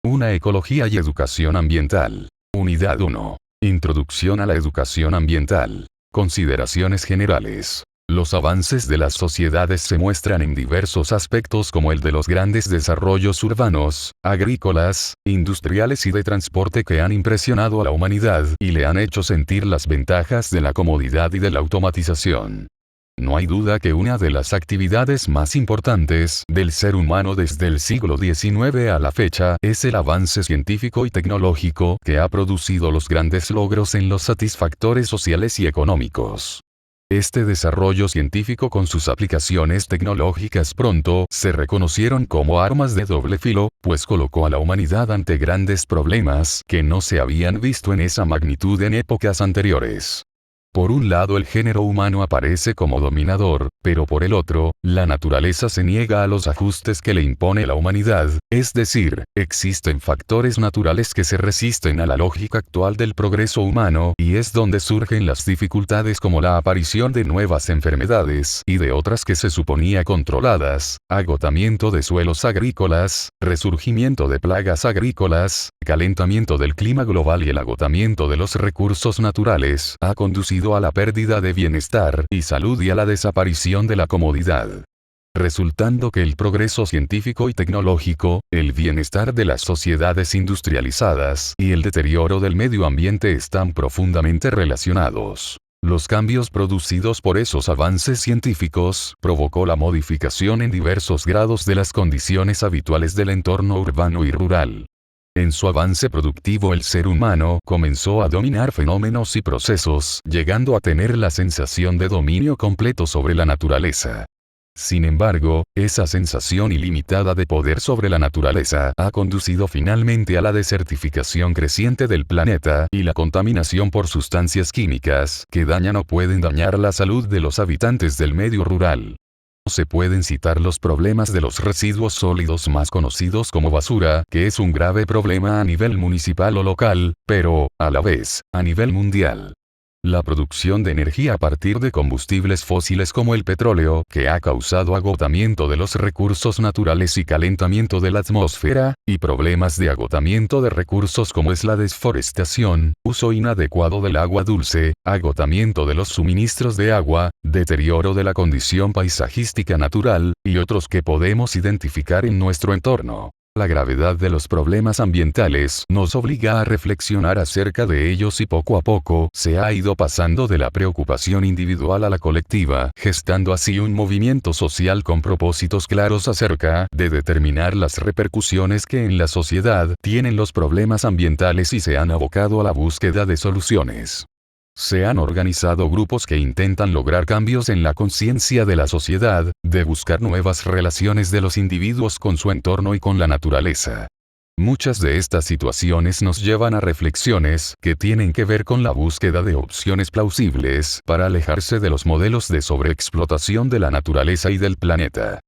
Una ecología y educación ambiental. Unidad 1. Introducción a la educación ambiental. Consideraciones generales. Los avances de las sociedades se muestran en diversos aspectos como el de los grandes desarrollos urbanos, agrícolas, industriales y de transporte que han impresionado a la humanidad y le han hecho sentir las ventajas de la comodidad y de la automatización. No hay duda que una de las actividades más importantes del ser humano desde el siglo XIX a la fecha es el avance científico y tecnológico que ha producido los grandes logros en los satisfactores sociales y económicos. Este desarrollo científico con sus aplicaciones tecnológicas pronto se reconocieron como armas de doble filo, pues colocó a la humanidad ante grandes problemas que no se habían visto en esa magnitud en épocas anteriores. Por un lado el género humano aparece como dominador, pero por el otro, la naturaleza se niega a los ajustes que le impone la humanidad, es decir, existen factores naturales que se resisten a la lógica actual del progreso humano y es donde surgen las dificultades como la aparición de nuevas enfermedades y de otras que se suponía controladas, agotamiento de suelos agrícolas, resurgimiento de plagas agrícolas, calentamiento del clima global y el agotamiento de los recursos naturales ha conducido a la pérdida de bienestar y salud y a la desaparición de la comodidad. Resultando que el progreso científico y tecnológico, el bienestar de las sociedades industrializadas y el deterioro del medio ambiente están profundamente relacionados. Los cambios producidos por esos avances científicos provocó la modificación en diversos grados de las condiciones habituales del entorno urbano y rural. En su avance productivo el ser humano comenzó a dominar fenómenos y procesos, llegando a tener la sensación de dominio completo sobre la naturaleza. Sin embargo, esa sensación ilimitada de poder sobre la naturaleza ha conducido finalmente a la desertificación creciente del planeta y la contaminación por sustancias químicas que dañan o pueden dañar la salud de los habitantes del medio rural. Se pueden citar los problemas de los residuos sólidos más conocidos como basura, que es un grave problema a nivel municipal o local, pero, a la vez, a nivel mundial. La producción de energía a partir de combustibles fósiles como el petróleo, que ha causado agotamiento de los recursos naturales y calentamiento de la atmósfera, y problemas de agotamiento de recursos como es la desforestación, uso inadecuado del agua dulce, agotamiento de los suministros de agua, deterioro de la condición paisajística natural, y otros que podemos identificar en nuestro entorno. La gravedad de los problemas ambientales nos obliga a reflexionar acerca de ellos y poco a poco se ha ido pasando de la preocupación individual a la colectiva, gestando así un movimiento social con propósitos claros acerca de determinar las repercusiones que en la sociedad tienen los problemas ambientales y se han abocado a la búsqueda de soluciones. Se han organizado grupos que intentan lograr cambios en la conciencia de la sociedad, de buscar nuevas relaciones de los individuos con su entorno y con la naturaleza. Muchas de estas situaciones nos llevan a reflexiones que tienen que ver con la búsqueda de opciones plausibles para alejarse de los modelos de sobreexplotación de la naturaleza y del planeta.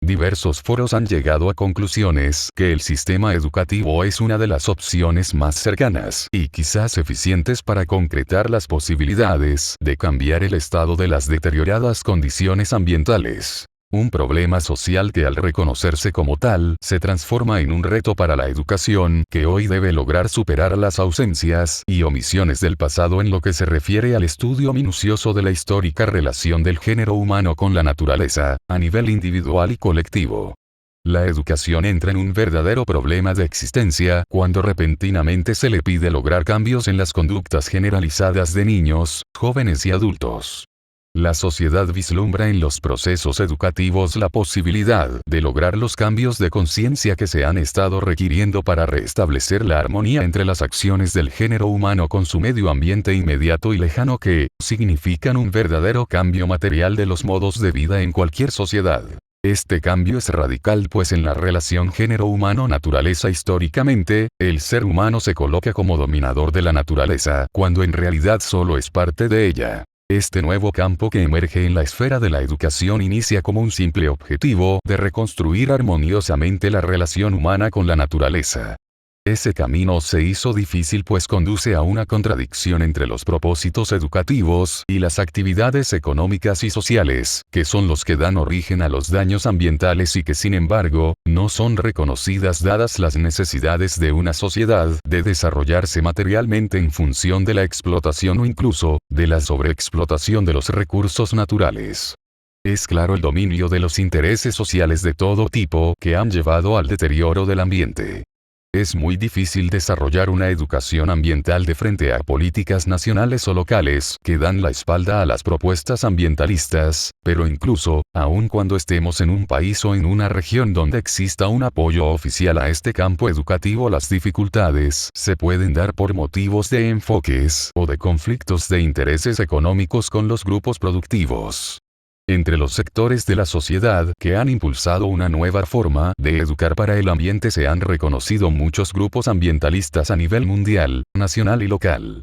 Diversos foros han llegado a conclusiones que el sistema educativo es una de las opciones más cercanas y quizás eficientes para concretar las posibilidades de cambiar el estado de las deterioradas condiciones ambientales. Un problema social que al reconocerse como tal, se transforma en un reto para la educación que hoy debe lograr superar las ausencias y omisiones del pasado en lo que se refiere al estudio minucioso de la histórica relación del género humano con la naturaleza, a nivel individual y colectivo. La educación entra en un verdadero problema de existencia cuando repentinamente se le pide lograr cambios en las conductas generalizadas de niños, jóvenes y adultos. La sociedad vislumbra en los procesos educativos la posibilidad de lograr los cambios de conciencia que se han estado requiriendo para restablecer la armonía entre las acciones del género humano con su medio ambiente inmediato y lejano que significan un verdadero cambio material de los modos de vida en cualquier sociedad. Este cambio es radical pues en la relación género humano-naturaleza históricamente, el ser humano se coloca como dominador de la naturaleza cuando en realidad solo es parte de ella. Este nuevo campo que emerge en la esfera de la educación inicia como un simple objetivo de reconstruir armoniosamente la relación humana con la naturaleza. Ese camino se hizo difícil pues conduce a una contradicción entre los propósitos educativos y las actividades económicas y sociales, que son los que dan origen a los daños ambientales y que sin embargo, no son reconocidas dadas las necesidades de una sociedad de desarrollarse materialmente en función de la explotación o incluso, de la sobreexplotación de los recursos naturales. Es claro el dominio de los intereses sociales de todo tipo que han llevado al deterioro del ambiente. Es muy difícil desarrollar una educación ambiental de frente a políticas nacionales o locales que dan la espalda a las propuestas ambientalistas, pero incluso, aun cuando estemos en un país o en una región donde exista un apoyo oficial a este campo educativo, las dificultades se pueden dar por motivos de enfoques o de conflictos de intereses económicos con los grupos productivos. Entre los sectores de la sociedad que han impulsado una nueva forma de educar para el ambiente se han reconocido muchos grupos ambientalistas a nivel mundial, nacional y local.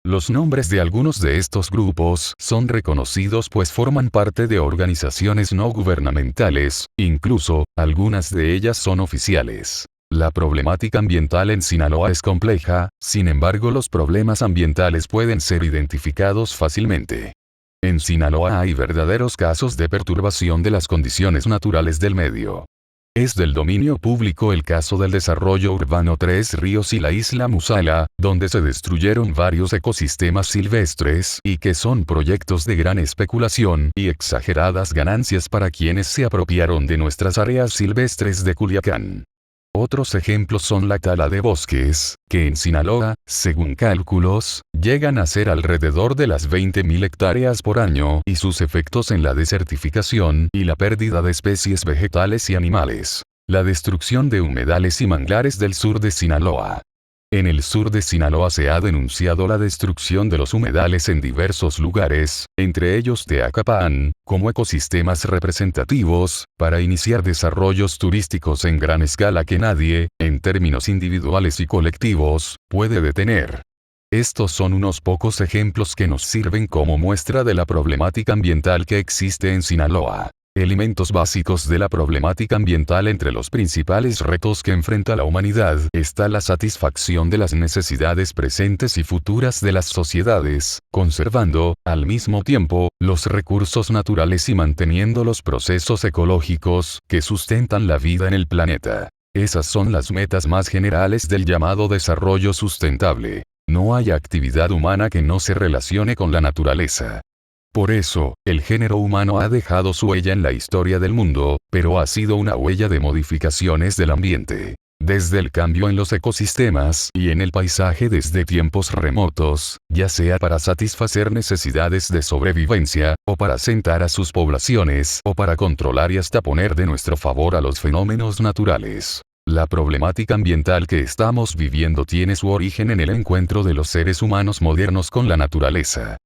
Los nombres de algunos de estos grupos son reconocidos pues forman parte de organizaciones no gubernamentales, incluso, algunas de ellas son oficiales. La problemática ambiental en Sinaloa es compleja, sin embargo los problemas ambientales pueden ser identificados fácilmente. En Sinaloa hay verdaderos casos de perturbación de las condiciones naturales del medio. Es del dominio público el caso del desarrollo urbano Tres Ríos y la isla Musala, donde se destruyeron varios ecosistemas silvestres y que son proyectos de gran especulación y exageradas ganancias para quienes se apropiaron de nuestras áreas silvestres de Culiacán. Otros ejemplos son la tala de bosques, que en Sinaloa, según cálculos, llegan a ser alrededor de las 20.000 hectáreas por año y sus efectos en la desertificación y la pérdida de especies vegetales y animales. La destrucción de humedales y manglares del sur de Sinaloa. En el sur de Sinaloa se ha denunciado la destrucción de los humedales en diversos lugares, entre ellos Teacapán, como ecosistemas representativos, para iniciar desarrollos turísticos en gran escala que nadie, en términos individuales y colectivos, puede detener. Estos son unos pocos ejemplos que nos sirven como muestra de la problemática ambiental que existe en Sinaloa. Elementos básicos de la problemática ambiental. Entre los principales retos que enfrenta la humanidad está la satisfacción de las necesidades presentes y futuras de las sociedades, conservando, al mismo tiempo, los recursos naturales y manteniendo los procesos ecológicos que sustentan la vida en el planeta. Esas son las metas más generales del llamado desarrollo sustentable. No hay actividad humana que no se relacione con la naturaleza. Por eso, el género humano ha dejado su huella en la historia del mundo, pero ha sido una huella de modificaciones del ambiente. Desde el cambio en los ecosistemas y en el paisaje desde tiempos remotos, ya sea para satisfacer necesidades de sobrevivencia, o para asentar a sus poblaciones, o para controlar y hasta poner de nuestro favor a los fenómenos naturales. La problemática ambiental que estamos viviendo tiene su origen en el encuentro de los seres humanos modernos con la naturaleza.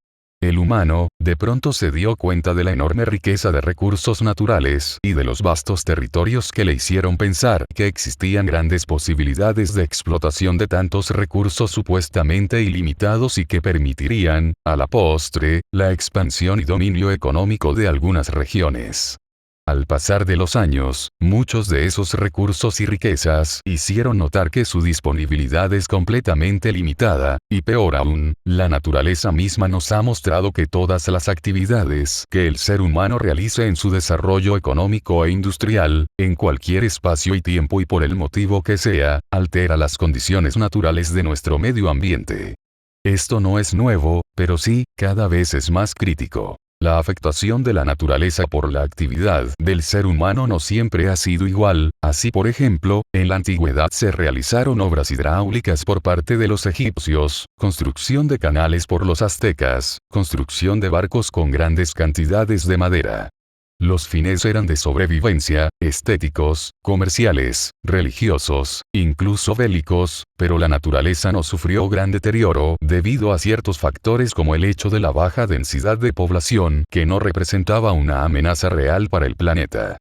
El humano, de pronto se dio cuenta de la enorme riqueza de recursos naturales y de los vastos territorios que le hicieron pensar que existían grandes posibilidades de explotación de tantos recursos supuestamente ilimitados y que permitirían, a la postre, la expansión y dominio económico de algunas regiones. Al pasar de los años, muchos de esos recursos y riquezas hicieron notar que su disponibilidad es completamente limitada, y peor aún, la naturaleza misma nos ha mostrado que todas las actividades que el ser humano realice en su desarrollo económico e industrial, en cualquier espacio y tiempo y por el motivo que sea, altera las condiciones naturales de nuestro medio ambiente. Esto no es nuevo, pero sí, cada vez es más crítico. La afectación de la naturaleza por la actividad del ser humano no siempre ha sido igual, así por ejemplo, en la antigüedad se realizaron obras hidráulicas por parte de los egipcios, construcción de canales por los aztecas, construcción de barcos con grandes cantidades de madera. Los fines eran de sobrevivencia, estéticos, comerciales, religiosos, incluso bélicos, pero la naturaleza no sufrió gran deterioro debido a ciertos factores como el hecho de la baja densidad de población que no representaba una amenaza real para el planeta.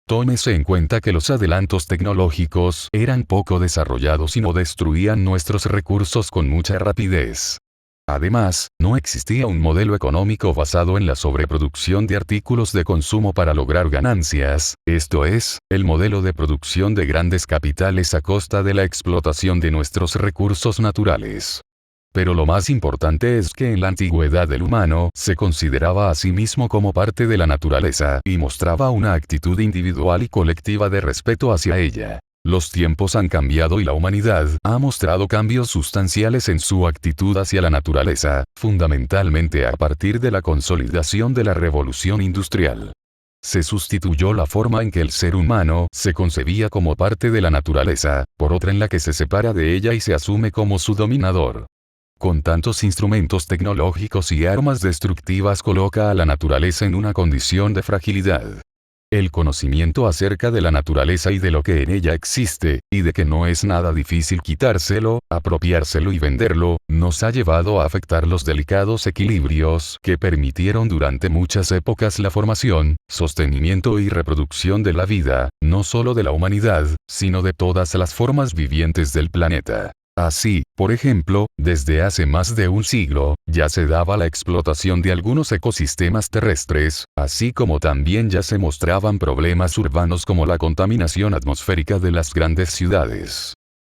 Tómese en cuenta que los adelantos tecnológicos eran poco desarrollados y no destruían nuestros recursos con mucha rapidez. Además, no existía un modelo económico basado en la sobreproducción de artículos de consumo para lograr ganancias, esto es, el modelo de producción de grandes capitales a costa de la explotación de nuestros recursos naturales. Pero lo más importante es que en la antigüedad el humano se consideraba a sí mismo como parte de la naturaleza y mostraba una actitud individual y colectiva de respeto hacia ella. Los tiempos han cambiado y la humanidad ha mostrado cambios sustanciales en su actitud hacia la naturaleza, fundamentalmente a partir de la consolidación de la revolución industrial. Se sustituyó la forma en que el ser humano se concebía como parte de la naturaleza, por otra en la que se separa de ella y se asume como su dominador. Con tantos instrumentos tecnológicos y armas destructivas coloca a la naturaleza en una condición de fragilidad. El conocimiento acerca de la naturaleza y de lo que en ella existe, y de que no es nada difícil quitárselo, apropiárselo y venderlo, nos ha llevado a afectar los delicados equilibrios que permitieron durante muchas épocas la formación, sostenimiento y reproducción de la vida, no solo de la humanidad, sino de todas las formas vivientes del planeta. Así, por ejemplo, desde hace más de un siglo, ya se daba la explotación de algunos ecosistemas terrestres, así como también ya se mostraban problemas urbanos como la contaminación atmosférica de las grandes ciudades.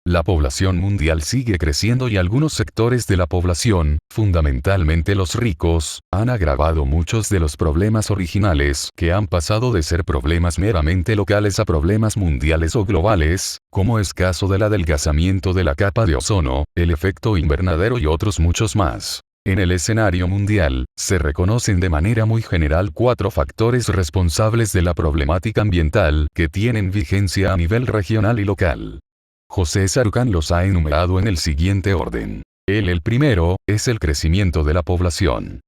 La población mundial sigue creciendo y algunos sectores de la población, fundamentalmente los ricos, han agravado muchos de los problemas originales que han pasado de ser problemas meramente locales a problemas mundiales o globales, como es caso del adelgazamiento de la capa de ozono, el efecto invernadero y otros muchos más. En el escenario mundial, se reconocen de manera muy general 4 factores responsables de la problemática ambiental que tienen vigencia a nivel regional y local. José Sarucán los ha enumerado en el siguiente orden. El primero, es el crecimiento de la población.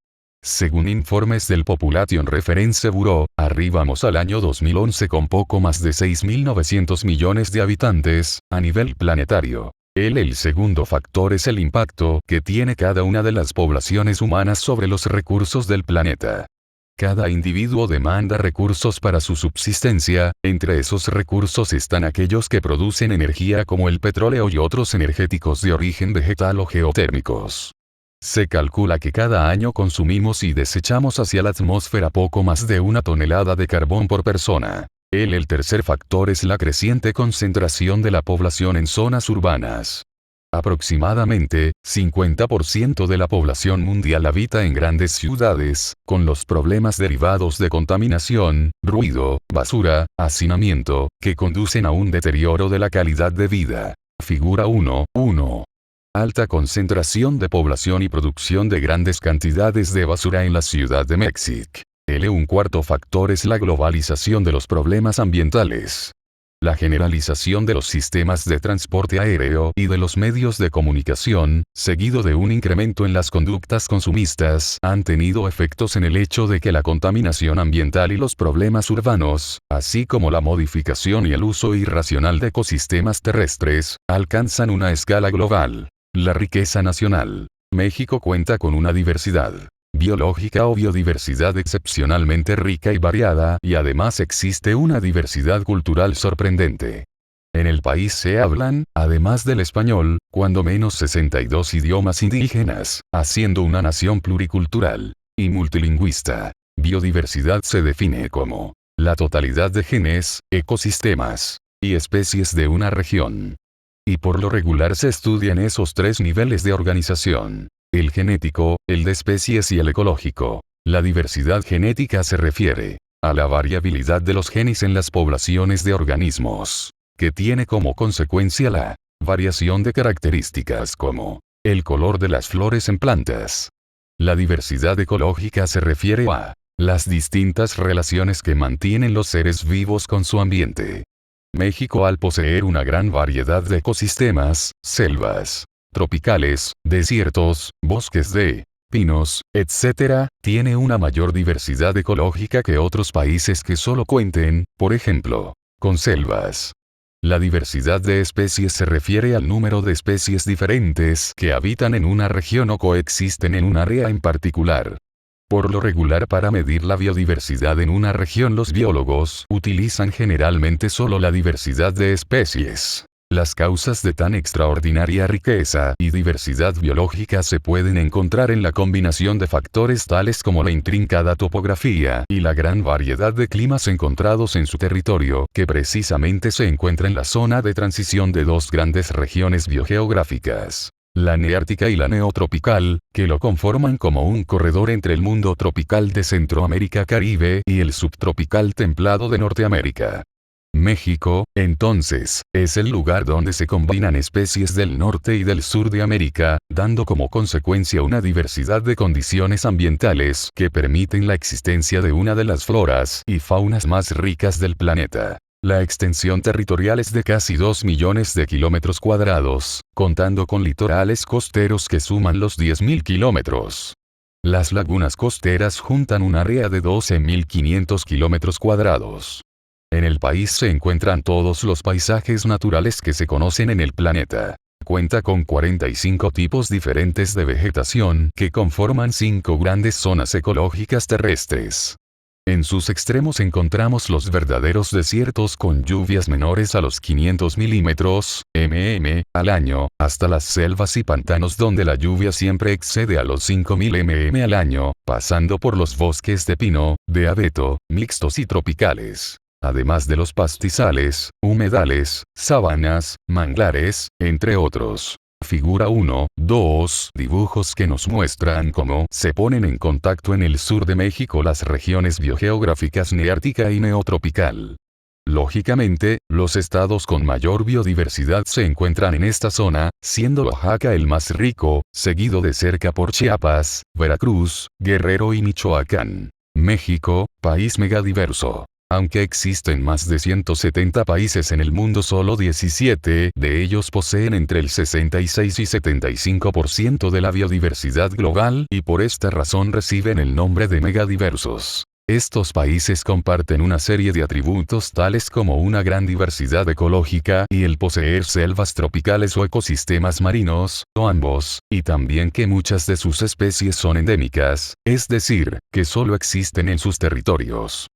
Según informes del Population Reference Bureau, arribamos al año 2011 con poco más de 6.900 millones de habitantes, a nivel planetario. El segundo factor es el impacto que tiene cada una de las poblaciones humanas sobre los recursos del planeta. Cada individuo demanda recursos para su subsistencia, entre esos recursos están aquellos que producen energía como el petróleo y otros energéticos de origen vegetal o geotérmicos. Se calcula que cada año consumimos y desechamos hacia la atmósfera poco más de 1 tonelada de carbón por persona. El tercer factor es la creciente concentración de la población en zonas urbanas. Aproximadamente, 50% de la población mundial habita en grandes ciudades, con los problemas derivados de contaminación, ruido, basura, hacinamiento, que conducen a un deterioro de la calidad de vida. Figura 1.1. Alta concentración de población y producción de grandes cantidades de basura en la Ciudad de México. Un cuarto factor es la globalización de los problemas ambientales. La generalización de los sistemas de transporte aéreo y de los medios de comunicación, seguido de un incremento en las conductas consumistas, han tenido efectos en el hecho de que la contaminación ambiental y los problemas urbanos, así como la modificación y el uso irracional de ecosistemas terrestres, alcanzan una escala global. La riqueza nacional. México cuenta con una diversidad biológica o biodiversidad excepcionalmente rica y variada, y además existe una diversidad cultural sorprendente. En el país se hablan, además del español, cuando menos 62 idiomas indígenas, haciendo una nación pluricultural y multilingüista. Biodiversidad se define como la totalidad de genes, ecosistemas y especies de una región. Y por lo regular se estudian esos 3 niveles de organización. El genético, el de especies y el ecológico. La diversidad genética se refiere a la variabilidad de los genes en las poblaciones de organismos, que tiene como consecuencia la variación de características como el color de las flores en plantas. La diversidad ecológica se refiere a las distintas relaciones que mantienen los seres vivos con su ambiente. México, al poseer una gran variedad de ecosistemas, selvas tropicales, desiertos, bosques de pinos, etc., tiene una mayor diversidad ecológica que otros países que solo cuenten, por ejemplo, con selvas. La diversidad de especies se refiere al número de especies diferentes que habitan en una región o coexisten en un área en particular. Por lo regular, para medir la biodiversidad en una región, los biólogos utilizan generalmente solo la diversidad de especies. Las causas de tan extraordinaria riqueza y diversidad biológica se pueden encontrar en la combinación de factores tales como la intrincada topografía y la gran variedad de climas encontrados en su territorio, que precisamente se encuentra en la zona de transición de dos grandes regiones biogeográficas, la neártica y la neotropical, que lo conforman como un corredor entre el mundo tropical de Centroamérica-Caribe y el subtropical templado de Norteamérica. México, entonces, es el lugar donde se combinan especies del norte y del sur de América, dando como consecuencia una diversidad de condiciones ambientales que permiten la existencia de una de las floras y faunas más ricas del planeta. La extensión territorial es de casi 2 millones de kilómetros cuadrados, contando con litorales costeros que suman los 10.000 kilómetros. Las lagunas costeras juntan un área de 12.500 kilómetros cuadrados. En el país se encuentran todos los paisajes naturales que se conocen en el planeta. Cuenta con 45 tipos diferentes de vegetación que conforman 5 grandes zonas ecológicas terrestres. En sus extremos encontramos los verdaderos desiertos con lluvias menores a los 500 milímetros, al año, hasta las selvas y pantanos donde la lluvia siempre excede a los 5.000 al año, pasando por los bosques de pino, de abeto, mixtos y tropicales. Además de los pastizales, humedales, sabanas, manglares, entre otros. Figura 1, 2. Dibujos que nos muestran cómo se ponen en contacto en el sur de México las regiones biogeográficas neártica y neotropical. Lógicamente, los estados con mayor biodiversidad se encuentran en esta zona, siendo Oaxaca el más rico, seguido de cerca por Chiapas, Veracruz, Guerrero y Michoacán. México, país megadiverso. Aunque existen más de 170 países en el mundo, solo 17 de ellos poseen entre el 66 y 75% de la biodiversidad global y por esta razón reciben el nombre de megadiversos. Estos países comparten una serie de atributos tales como una gran diversidad ecológica y el poseer selvas tropicales o ecosistemas marinos, o ambos, y también que muchas de sus especies son endémicas, es decir, que solo existen en sus territorios.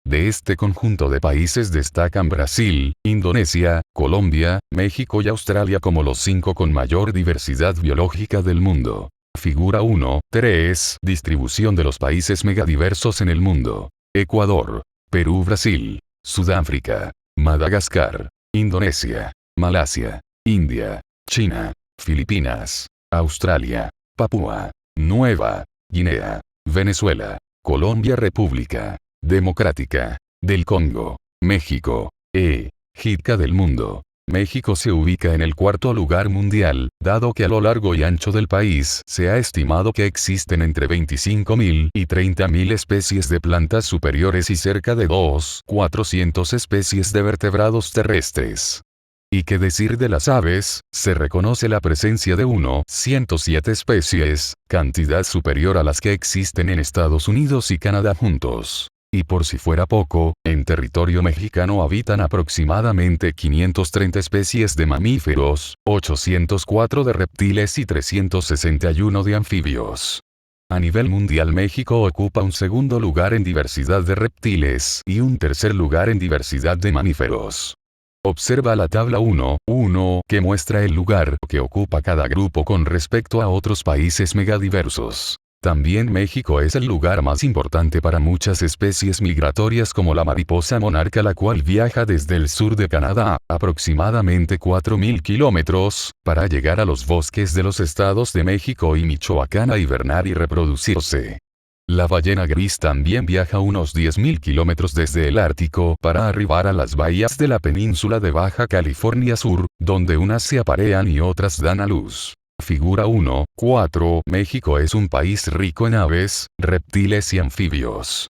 De este conjunto de países destacan Brasil, Indonesia, Colombia, México y Australia como los 5 con mayor diversidad biológica del mundo. Figura 1, 3. Distribución de los países megadiversos en el mundo. Ecuador, Perú, Brasil, Sudáfrica, Madagascar, Indonesia, Malasia, India, China, Filipinas, Australia, Papúa Nueva Guinea, Venezuela, Colombia, República Democrática del Congo, México, Jica del mundo. México se ubica en el 4º lugar mundial, dado que a lo largo y ancho del país se ha estimado que existen entre 25.000 y 30.000 especies de plantas superiores y cerca de 2.400 especies de vertebrados terrestres. ¿Y qué decir de las aves? Se reconoce la presencia de 107 especies, cantidad superior a las que existen en Estados Unidos y Canadá juntos. Y por si fuera poco, en territorio mexicano habitan aproximadamente 530 especies de mamíferos, 804 de reptiles y 361 de anfibios. A nivel mundial, México ocupa un segundo lugar en diversidad de reptiles y un tercer lugar en diversidad de mamíferos. Observa la tabla 1.1 que muestra el lugar que ocupa cada grupo con respecto a otros países megadiversos. También México es el lugar más importante para muchas especies migratorias como la mariposa monarca, la cual viaja desde el sur de Canadá, aproximadamente 4.000 kilómetros, para llegar a los bosques de los estados de México y Michoacán a hibernar y reproducirse. La ballena gris también viaja unos 10.000 kilómetros desde el Ártico para arribar a las bahías de la península de Baja California Sur, donde unas se aparean y otras dan a luz. Figura 1.4. México es un país rico en aves, reptiles y anfibios.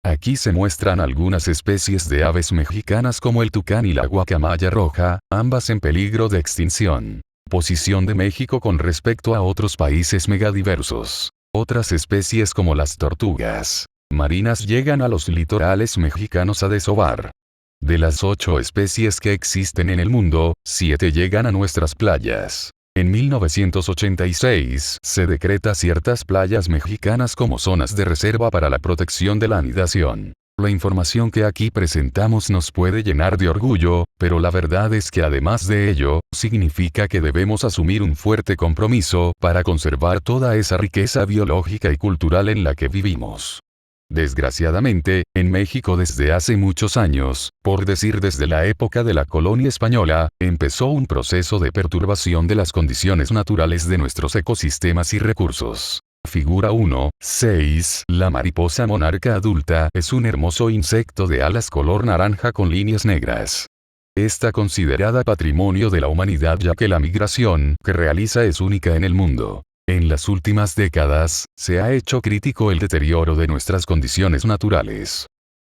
Aquí se muestran algunas especies de aves mexicanas como el tucán y la guacamaya roja, ambas en peligro de extinción. Posición de México con respecto a otros países megadiversos. Otras especies como las tortugas marinas llegan a los litorales mexicanos a desovar. De las 8 especies que existen en el mundo, 7 llegan a nuestras playas. En 1986 se decreta ciertas playas mexicanas como zonas de reserva para la protección de la anidación. La información que aquí presentamos nos puede llenar de orgullo, pero la verdad es que además de ello, significa que debemos asumir un fuerte compromiso para conservar toda esa riqueza biológica y cultural en la que vivimos. Desgraciadamente, en México desde hace muchos años, por decir desde la época de la colonia española, empezó un proceso de perturbación de las condiciones naturales de nuestros ecosistemas y recursos. Figura 1, 6. La mariposa monarca adulta es un hermoso insecto de alas color naranja con líneas negras. Está considerada patrimonio de la humanidad ya que la migración que realiza es única en el mundo. En las últimas décadas, se ha hecho crítico el deterioro de nuestras condiciones naturales.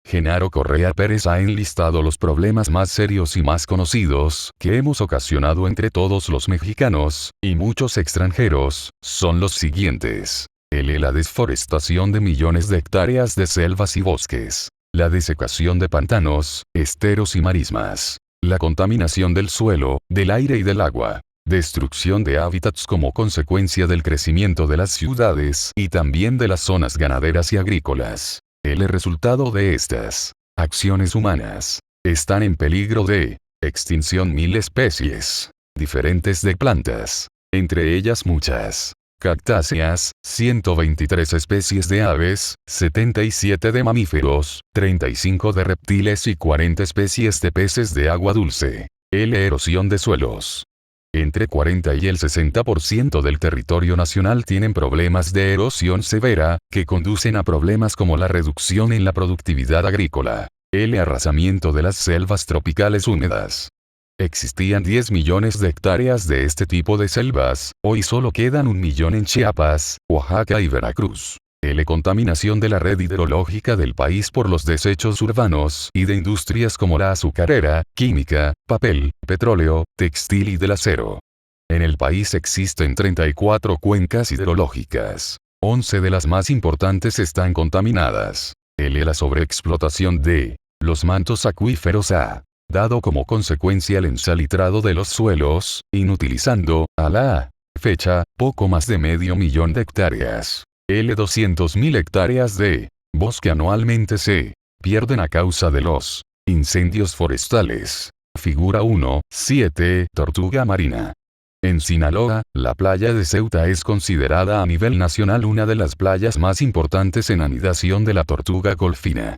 Genaro Correa Pérez ha enlistado los problemas más serios y más conocidos que hemos ocasionado entre todos los mexicanos, y muchos extranjeros, son los siguientes. La desforestación de millones de hectáreas de selvas y bosques. La desecación de pantanos, esteros y marismas. La contaminación del suelo, del aire y del agua. Destrucción de hábitats como consecuencia del crecimiento de las ciudades y también de las zonas ganaderas y agrícolas. El resultado de estas acciones humanas están en peligro de extinción 1000 especies diferentes de plantas, entre ellas muchas cactáceas, 123 especies de aves, 77 de mamíferos, 35 de reptiles y 40 especies de peces de agua dulce. La erosión de suelos. Entre 40 y el 60% del territorio nacional tienen problemas de erosión severa, que conducen a problemas como la reducción en la productividad agrícola. El arrasamiento de las selvas tropicales húmedas. Existían 10 millones de hectáreas de este tipo de selvas, hoy solo quedan 1 millón en Chiapas, Oaxaca y Veracruz. La contaminación de la red hidrológica del país por los desechos urbanos y de industrias como la azucarera, química, papel, petróleo, textil y del acero. En el país existen 34 cuencas hidrológicas. 11 de las más importantes están contaminadas. La sobreexplotación de los mantos acuíferos ha dado como consecuencia el ensalitrado de los suelos, inutilizando, a la fecha, poco más de 500.000 de hectáreas. 200.000 hectáreas de bosque anualmente se pierden a causa de los incendios forestales. Figura 1, 7. Tortuga marina. En Sinaloa, la playa de Ceuta es considerada a nivel nacional una de las playas más importantes en anidación de la tortuga golfina.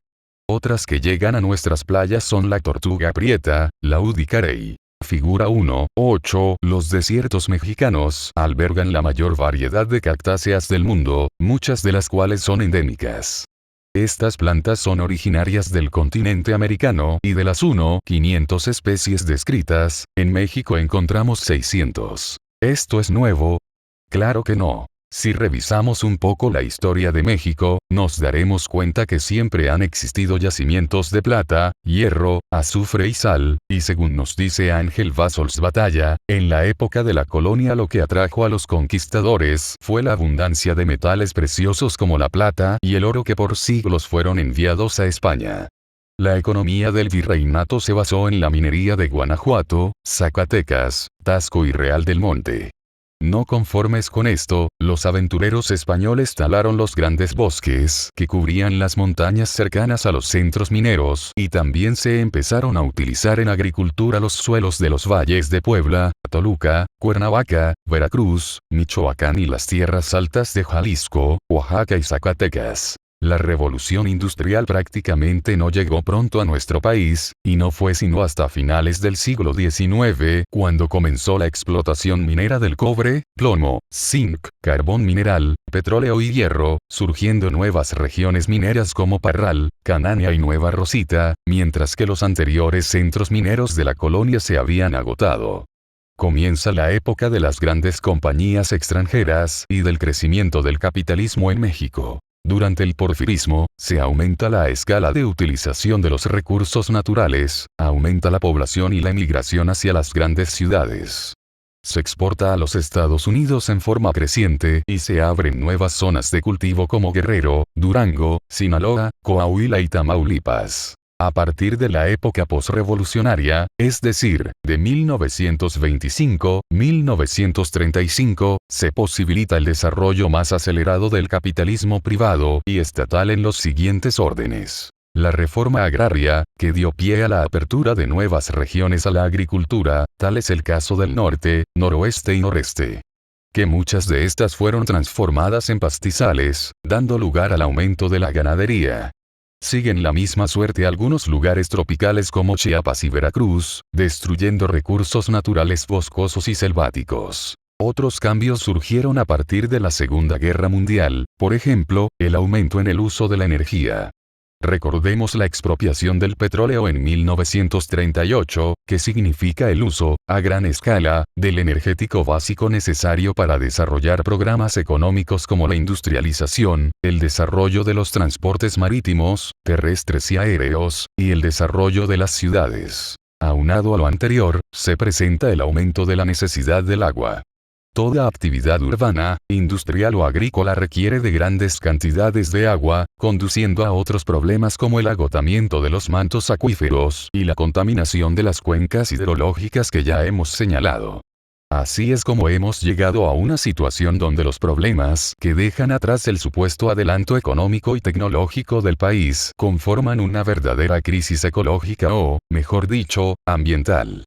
Otras que llegan a nuestras playas son la tortuga prieta, la udicarey. Figura 1, 8. Los desiertos mexicanos albergan la mayor variedad de cactáceas del mundo, muchas de las cuales son endémicas. Estas plantas son originarias del continente americano y de las 500 especies descritas, en México encontramos 600. ¿Esto es nuevo? Claro que no. Si revisamos un poco la historia de México, nos daremos cuenta que siempre han existido yacimientos de plata, hierro, azufre y sal, y según nos dice Ángel Bassols Batalla, en la época de la colonia lo que atrajo a los conquistadores fue la abundancia de metales preciosos como la plata y el oro que por siglos fueron enviados a España. La economía del virreinato se basó en la minería de Guanajuato, Zacatecas, Tasco y Real del Monte. No conformes con esto, los aventureros españoles talaron los grandes bosques que cubrían las montañas cercanas a los centros mineros y también se empezaron a utilizar en agricultura los suelos de los valles de Puebla, Toluca, Cuernavaca, Veracruz, Michoacán y las tierras altas de Jalisco, Oaxaca y Zacatecas. La revolución industrial prácticamente no llegó pronto a nuestro país, y no fue sino hasta finales del siglo XIX cuando comenzó la explotación minera del cobre, plomo, zinc, carbón mineral, petróleo y hierro, surgiendo nuevas regiones mineras como Parral, Canania y Nueva Rosita, mientras que los anteriores centros mineros de la colonia se habían agotado. Comienza la época de las grandes compañías extranjeras y del crecimiento del capitalismo en México. Durante el porfirismo, se aumenta la escala de utilización de los recursos naturales, aumenta la población y la emigración hacia las grandes ciudades. Se exporta a los Estados Unidos en forma creciente y se abren nuevas zonas de cultivo como Guerrero, Durango, Sinaloa, Coahuila y Tamaulipas. A partir de la época posrevolucionaria, es decir, de 1925-1935, se posibilita el desarrollo más acelerado del capitalismo privado y estatal en los siguientes órdenes. La reforma agraria, que dio pie a la apertura de nuevas regiones a la agricultura, tal es el caso del norte, noroeste y noreste. Que muchas de estas fueron transformadas en pastizales, dando lugar al aumento de la ganadería. Siguen la misma suerte algunos lugares tropicales como Chiapas y Veracruz, destruyendo recursos naturales boscosos y selváticos. Otros cambios surgieron a partir de la Segunda Guerra Mundial, por ejemplo, el aumento en el uso de la energía. Recordemos la expropiación del petróleo en 1938, que significa el uso, a gran escala, del energético básico necesario para desarrollar programas económicos como la industrialización, el desarrollo de los transportes marítimos, terrestres y aéreos, y el desarrollo de las ciudades. Aunado a lo anterior, se presenta el aumento de la necesidad del agua. Toda actividad urbana, industrial o agrícola requiere de grandes cantidades de agua, conduciendo a otros problemas como el agotamiento de los mantos acuíferos y la contaminación de las cuencas hidrológicas que ya hemos señalado. Así es como hemos llegado a una situación donde los problemas que dejan atrás el supuesto adelanto económico y tecnológico del país conforman una verdadera crisis ecológica o, mejor dicho, ambiental.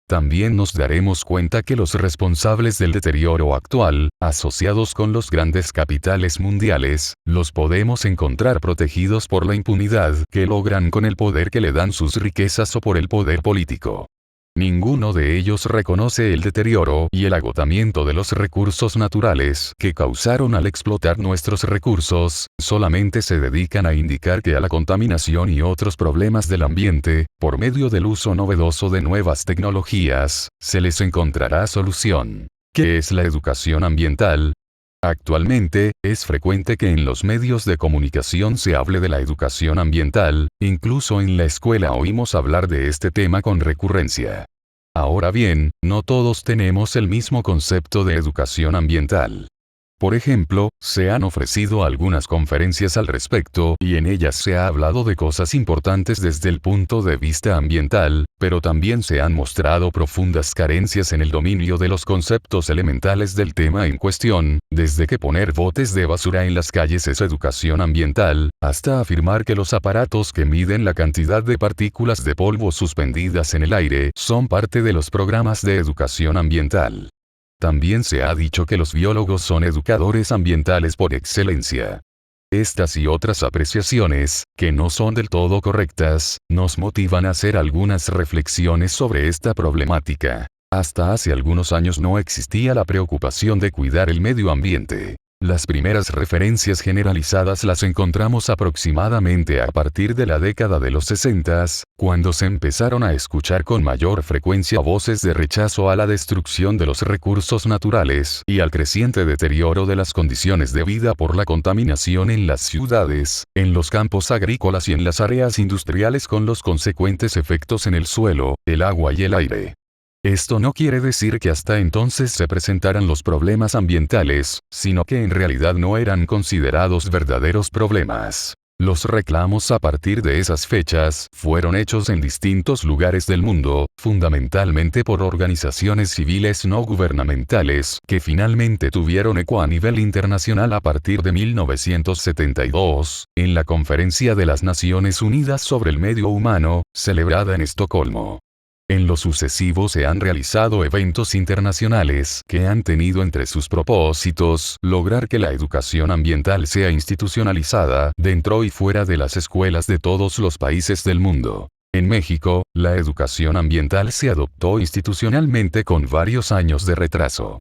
También nos daremos cuenta que los responsables del deterioro actual, asociados con los grandes capitales mundiales, los podemos encontrar protegidos por la impunidad que logran con el poder que le dan sus riquezas o por el poder político. Ninguno de ellos reconoce el deterioro y el agotamiento de los recursos naturales que causaron al explotar nuestros recursos, solamente se dedican a indicar que a la contaminación y otros problemas del ambiente, por medio del uso novedoso de nuevas tecnologías, se les encontrará solución. ¿Qué es la educación ambiental? Actualmente, es frecuente que en los medios de comunicación se hable de la educación ambiental, incluso en la escuela oímos hablar de este tema con recurrencia. Ahora bien, no todos tenemos el mismo concepto de educación ambiental. Por ejemplo, se han ofrecido algunas conferencias al respecto y en ellas se ha hablado de cosas importantes desde el punto de vista ambiental, pero también se han mostrado profundas carencias en el dominio de los conceptos elementales del tema en cuestión, desde que poner botes de basura en las calles es educación ambiental, hasta afirmar que los aparatos que miden la cantidad de partículas de polvo suspendidas en el aire son parte de los programas de educación ambiental. También se ha dicho que los biólogos son educadores ambientales por excelencia. Estas y otras apreciaciones, que no son del todo correctas, nos motivan a hacer algunas reflexiones sobre esta problemática. Hasta hace algunos años no existía la preocupación de cuidar el medio ambiente. Las primeras referencias generalizadas las encontramos aproximadamente a partir de la década de los 60, cuando se empezaron a escuchar con mayor frecuencia voces de rechazo a la destrucción de los recursos naturales y al creciente deterioro de las condiciones de vida por la contaminación en las ciudades, en los campos agrícolas y en las áreas industriales con los consecuentes efectos en el suelo, el agua y el aire. Esto no quiere decir que hasta entonces se presentaran los problemas ambientales, sino que en realidad no eran considerados verdaderos problemas. Los reclamos a partir de esas fechas fueron hechos en distintos lugares del mundo, fundamentalmente por organizaciones civiles no gubernamentales, que finalmente tuvieron eco a nivel internacional a partir de 1972, en la Conferencia de las Naciones Unidas sobre el Medio Humano, celebrada en Estocolmo. En lo sucesivo se han realizado eventos internacionales que han tenido entre sus propósitos lograr que la educación ambiental sea institucionalizada dentro y fuera de las escuelas de todos los países del mundo. En México, la educación ambiental se adoptó institucionalmente con varios años de retraso.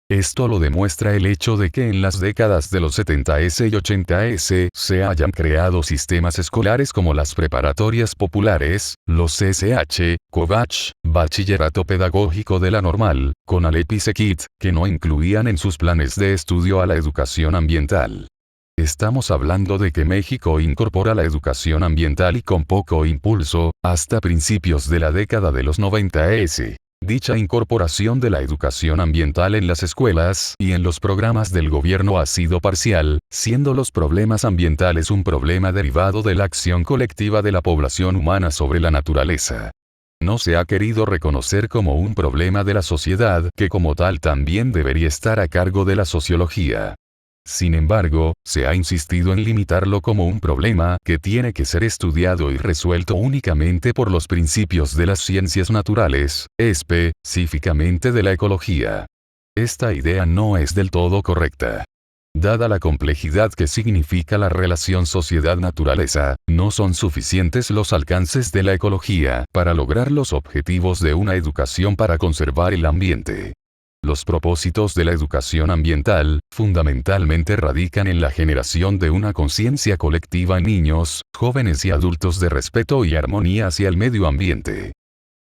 Esto lo demuestra el hecho de que en las décadas de los 70s y 80s se hayan creado sistemas escolares como las preparatorias populares, los CSH, COBACH, Bachillerato Pedagógico de la Normal, CONALEP y SEQUIT, que no incluían en sus planes de estudio a la educación ambiental. Estamos hablando de que México incorpora la educación ambiental y con poco impulso, hasta principios de la década de los 90s. Dicha incorporación de la educación ambiental en las escuelas y en los programas del gobierno ha sido parcial, siendo los problemas ambientales un problema derivado de la acción colectiva de la población humana sobre la naturaleza. No se ha querido reconocer como un problema de la sociedad que como tal también debería estar a cargo de la sociología. Sin embargo, se ha insistido en limitarlo como un problema que tiene que ser estudiado y resuelto únicamente por los principios de las ciencias naturales, específicamente de la ecología. Esta idea no es del todo correcta. Dada la complejidad que significa la relación sociedad-naturaleza, no son suficientes los alcances de la ecología para lograr los objetivos de una educación para conservar el ambiente. Los propósitos de la educación ambiental, fundamentalmente radican en la generación de una conciencia colectiva en niños, jóvenes y adultos de respeto y armonía hacia el medio ambiente.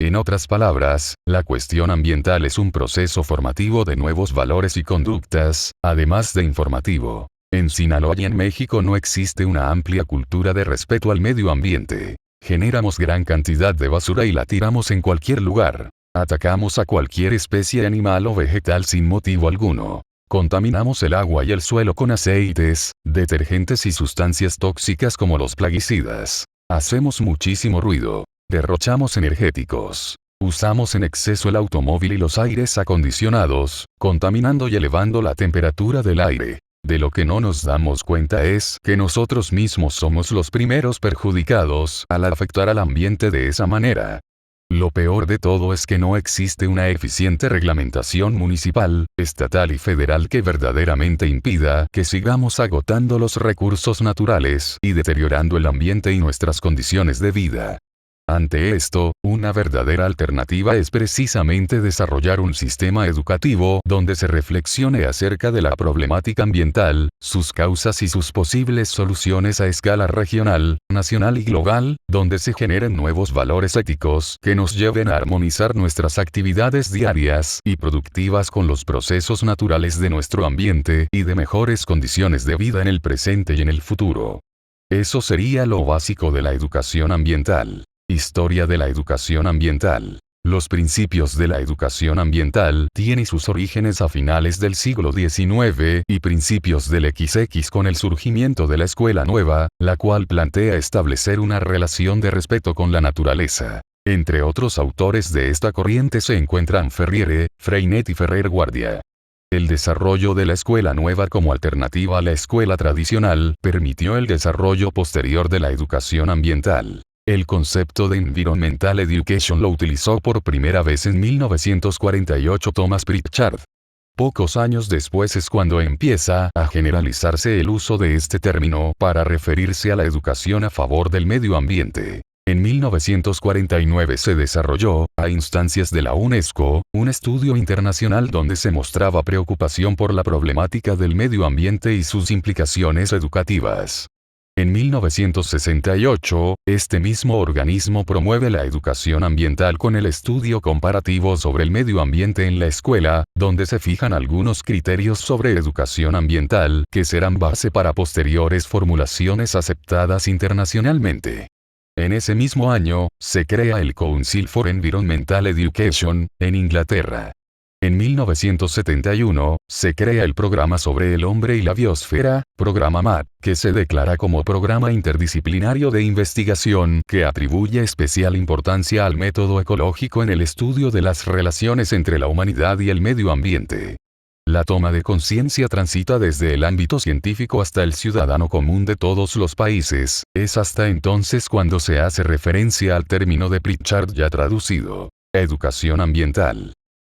En otras palabras, la cuestión ambiental es un proceso formativo de nuevos valores y conductas, además de informativo. En Sinaloa y en México no existe una amplia cultura de respeto al medio ambiente. Generamos gran cantidad de basura y la tiramos en cualquier lugar. Atacamos a cualquier especie animal o vegetal sin motivo alguno. Contaminamos el agua y el suelo con aceites, detergentes y sustancias tóxicas como los plaguicidas. Hacemos muchísimo ruido. Derrochamos energéticos. Usamos en exceso el automóvil y los aires acondicionados, contaminando y elevando la temperatura del aire. De lo que no nos damos cuenta es que nosotros mismos somos los primeros perjudicados al afectar al ambiente de esa manera. Lo peor de todo es que no existe una eficiente reglamentación municipal, estatal y federal que verdaderamente impida que sigamos agotando los recursos naturales y deteriorando el ambiente y nuestras condiciones de vida. Ante esto, una verdadera alternativa es precisamente desarrollar un sistema educativo donde se reflexione acerca de la problemática ambiental, sus causas y sus posibles soluciones a escala regional, nacional y global, donde se generen nuevos valores éticos que nos lleven a armonizar nuestras actividades diarias y productivas con los procesos naturales de nuestro ambiente y de mejores condiciones de vida en el presente y en el futuro. Eso sería lo básico de la educación ambiental. Historia de la educación ambiental. Los principios de la educación ambiental tienen sus orígenes a finales del siglo XIX y principios del XX con el surgimiento de la escuela nueva, la cual plantea establecer una relación de respeto con la naturaleza. Entre otros autores de esta corriente se encuentran Ferriere, Freinet y Ferrer Guardia. El desarrollo de la escuela nueva como alternativa a la escuela tradicional permitió el desarrollo posterior de la educación ambiental. El concepto de Environmental Education lo utilizó por primera vez en 1948 Thomas Pritchard. Pocos años después es cuando empieza a generalizarse el uso de este término para referirse a la educación a favor del medio ambiente. En 1949 se desarrolló, a instancias de la UNESCO, un estudio internacional donde se mostraba preocupación por la problemática del medio ambiente y sus implicaciones educativas. En 1968, este mismo organismo promueve la educación ambiental con el estudio comparativo sobre el medio ambiente en la escuela, donde se fijan algunos criterios sobre educación ambiental que serán base para posteriores formulaciones aceptadas internacionalmente. En ese mismo año, se crea el Council for Environmental Education, en Inglaterra. En 1971, se crea el Programa sobre el Hombre y la Biosfera, Programa MAT, que se declara como programa interdisciplinario de investigación que atribuye especial importancia al método ecológico en el estudio de las relaciones entre la humanidad y el medio ambiente. La toma de conciencia transita desde el ámbito científico hasta el ciudadano común de todos los países, es hasta entonces cuando se hace referencia al término de Pritchard ya traducido, educación ambiental.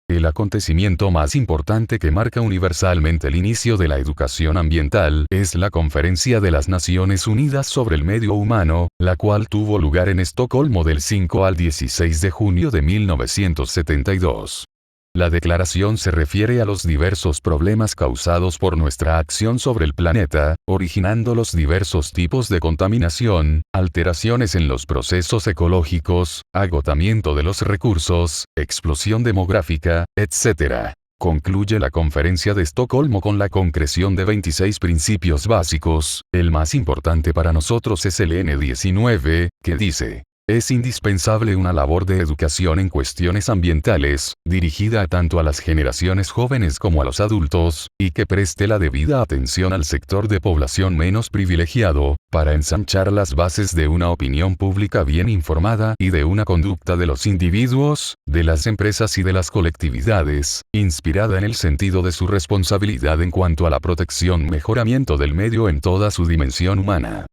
El acontecimiento más importante que marca universalmente el inicio de la educación ambiental es la Conferencia de las Naciones Unidas sobre el Medio Humano, la cual tuvo lugar en Estocolmo del 5 al 16 de junio de 1972. La declaración se refiere a los diversos problemas causados por nuestra acción sobre el planeta, originando los diversos tipos de contaminación, alteraciones en los procesos ecológicos, agotamiento de los recursos, explosión demográfica, etc. Concluye la Conferencia de Estocolmo con la concreción de 26 principios básicos, el más importante para nosotros es el N19, que dice: Es indispensable una labor de educación en cuestiones ambientales, dirigida tanto a las generaciones jóvenes como a los adultos, y que preste la debida atención al sector de población menos privilegiado, para ensanchar las bases de una opinión pública bien informada y de una conducta de los individuos, de las empresas y de las colectividades, inspirada en el sentido de su responsabilidad en cuanto a la protección y mejoramiento del medio en toda su dimensión humana.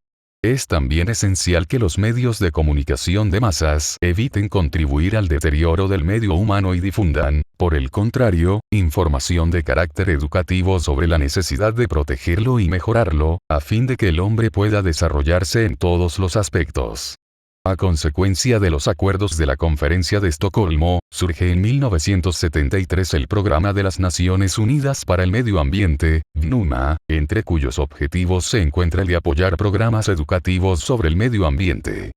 Es también esencial que los medios de comunicación de masas eviten contribuir al deterioro del medio humano y difundan, por el contrario, información de carácter educativo sobre la necesidad de protegerlo y mejorarlo, a fin de que el hombre pueda desarrollarse en todos los aspectos. A consecuencia de los acuerdos de la Conferencia de Estocolmo, surge en 1973 el Programa de las Naciones Unidas para el Medio Ambiente, PNUMA, entre cuyos objetivos se encuentra el de apoyar programas educativos sobre el medio ambiente.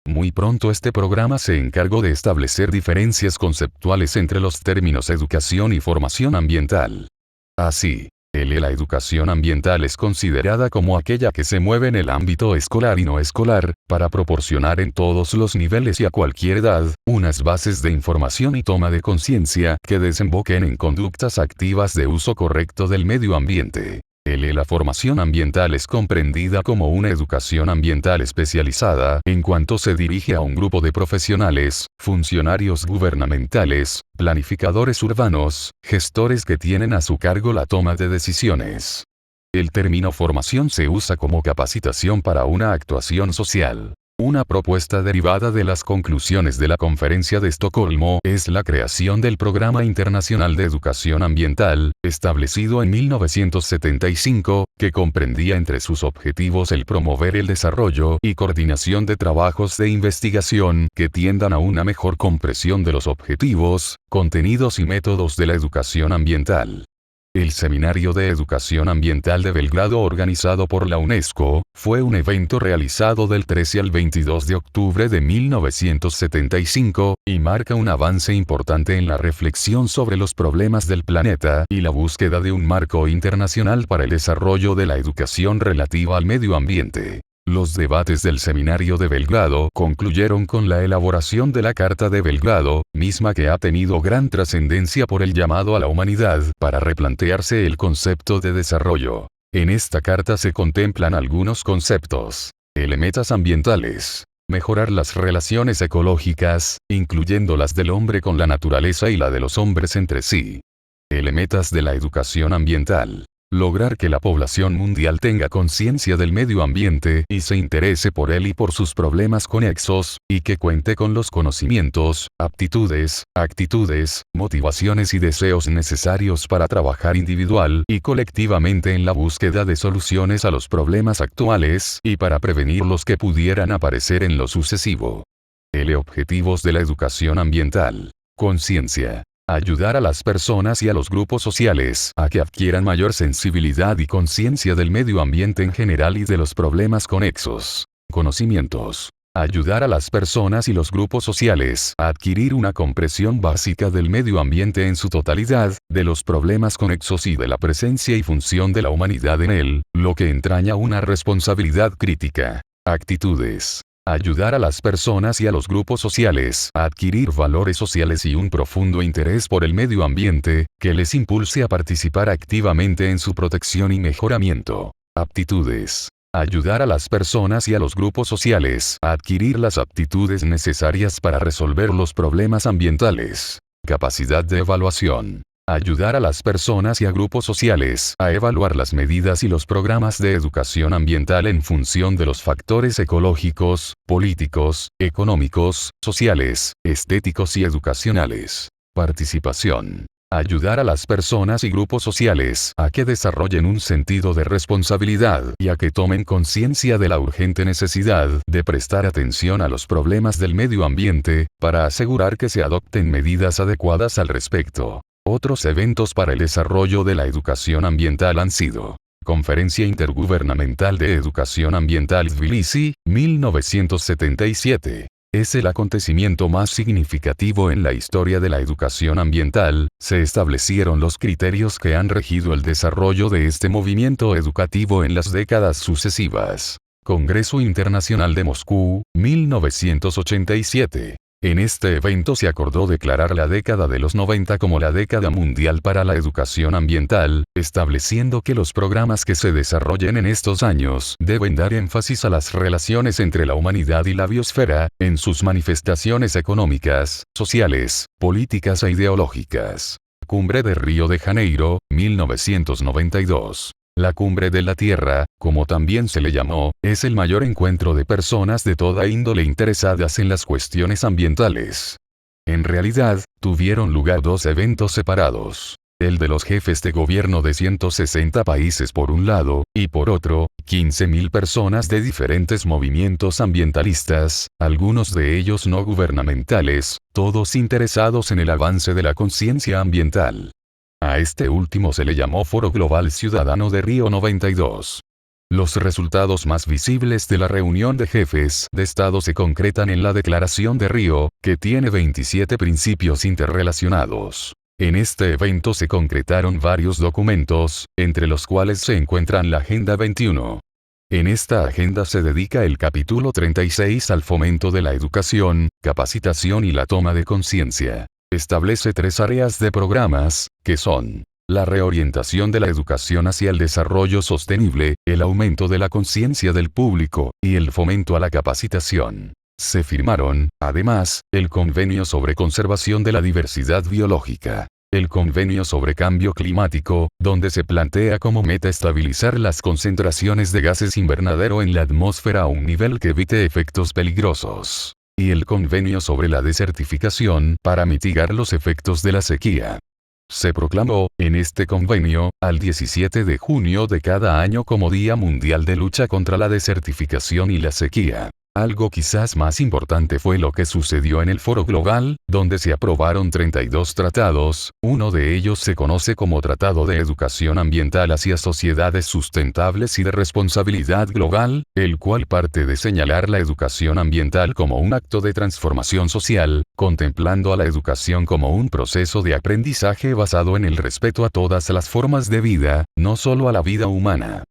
Muy pronto este programa se encargó de establecer diferencias conceptuales entre los términos educación y formación ambiental. Así, la educación ambiental es considerada como aquella que se mueve en el ámbito escolar y no escolar, para proporcionar en todos los niveles y a cualquier edad, unas bases de información y toma de conciencia que desemboquen en conductas activas de uso correcto del medio ambiente. La formación ambiental es comprendida como una educación ambiental especializada en cuanto se dirige a un grupo de profesionales, funcionarios gubernamentales, planificadores urbanos, gestores que tienen a su cargo la toma de decisiones. El término formación se usa como capacitación para una actuación social. Una propuesta derivada de las conclusiones de la Conferencia de Estocolmo es la creación del Programa Internacional de Educación Ambiental, establecido en 1975, que comprendía entre sus objetivos el promover el desarrollo y coordinación de trabajos de investigación que tiendan a una mejor comprensión de los objetivos, contenidos y métodos de la educación ambiental. El Seminario de Educación Ambiental de Belgrado, organizado por la UNESCO, fue un evento realizado del 13 al 22 de octubre de 1975, y marca un avance importante en la reflexión sobre los problemas del planeta y la búsqueda de un marco internacional para el desarrollo de la educación relativa al medio ambiente. Los debates del Seminario de Belgrado concluyeron con la elaboración de la Carta de Belgrado, misma que ha tenido gran trascendencia por el llamado a la humanidad para replantearse el concepto de desarrollo. En esta carta se contemplan algunos conceptos. Metas ambientales. Mejorar las relaciones ecológicas, incluyendo las del hombre con la naturaleza y la de los hombres entre sí. Metas de la educación ambiental. Lograr que la población mundial tenga conciencia del medio ambiente y se interese por él y por sus problemas conexos, y que cuente con los conocimientos, aptitudes, actitudes, motivaciones y deseos necesarios para trabajar individual y colectivamente en la búsqueda de soluciones a los problemas actuales y para prevenir los que pudieran aparecer en lo sucesivo. Objetivos de la educación ambiental. Conciencia. Ayudar a las personas y a los grupos sociales a que adquieran mayor sensibilidad y conciencia del medio ambiente en general y de los problemas conexos. Conocimientos. Ayudar a las personas y los grupos sociales a adquirir una comprensión básica del medio ambiente en su totalidad, de los problemas conexos y de la presencia y función de la humanidad en él, lo que entraña una responsabilidad crítica. Actitudes. Ayudar a las personas y a los grupos sociales a adquirir valores sociales y un profundo interés por el medio ambiente, que les impulse a participar activamente en su protección y mejoramiento. Aptitudes. Ayudar a las personas y a los grupos sociales a adquirir las aptitudes necesarias para resolver los problemas ambientales. Capacidad de evaluación. Ayudar a las personas y a grupos sociales a evaluar las medidas y los programas de educación ambiental en función de los factores ecológicos, políticos, económicos, sociales, estéticos y educacionales. Participación. Ayudar a las personas y grupos sociales a que desarrollen un sentido de responsabilidad y a que tomen conciencia de la urgente necesidad de prestar atención a los problemas del medio ambiente, para asegurar que se adopten medidas adecuadas al respecto. Otros eventos para el desarrollo de la educación ambiental han sido: Conferencia Intergubernamental de Educación Ambiental Tbilisi, 1977. Es el acontecimiento más significativo en la historia de la educación ambiental. Se establecieron los criterios que han regido el desarrollo de este movimiento educativo en las décadas sucesivas. Congreso Internacional de Moscú, 1987. En este evento se acordó declarar la década de los 90 como la década mundial para la educación ambiental, estableciendo que los programas que se desarrollen en estos años deben dar énfasis a las relaciones entre la humanidad y la biosfera, en sus manifestaciones económicas, sociales, políticas e ideológicas. Cumbre de Río de Janeiro, 1992. La Cumbre de la Tierra, como también se le llamó, es el mayor encuentro de personas de toda índole interesadas en las cuestiones ambientales. En realidad, tuvieron lugar dos eventos separados. El de los jefes de gobierno de 160 países por un lado, y por otro, 15.000 personas de diferentes movimientos ambientalistas, algunos de ellos no gubernamentales, todos interesados en el avance de la conciencia ambiental. A este último se le llamó Foro Global Ciudadano de Río 92. Los resultados más visibles de la reunión de jefes de Estado se concretan en la Declaración de Río, que tiene 27 principios interrelacionados. En este evento se concretaron varios documentos, entre los cuales se encuentran la Agenda 21. En esta agenda se dedica el capítulo 36 al fomento de la educación, capacitación y la toma de conciencia. Establece tres áreas de programas, que son la reorientación de la educación hacia el desarrollo sostenible, el aumento de la conciencia del público, y el fomento a la capacitación. Se firmaron, además, el Convenio sobre Conservación de la Diversidad Biológica, el Convenio sobre Cambio Climático, donde se plantea como meta estabilizar las concentraciones de gases invernadero en la atmósfera a un nivel que evite efectos peligrosos, y el Convenio sobre la Desertificación, para mitigar los efectos de la sequía. Se proclamó, en este convenio, al 17 de junio de cada año como Día Mundial de Lucha contra la Desertificación y la Sequía. Algo quizás más importante fue lo que sucedió en el Foro Global, donde se aprobaron 32 tratados, uno de ellos se conoce como Tratado de Educación Ambiental hacia Sociedades Sustentables y de Responsabilidad Global, el cual parte de señalar la educación ambiental como un acto de transformación social, contemplando a la educación como un proceso de aprendizaje basado en el respeto a todas las formas de vida, no solo a la vida humana.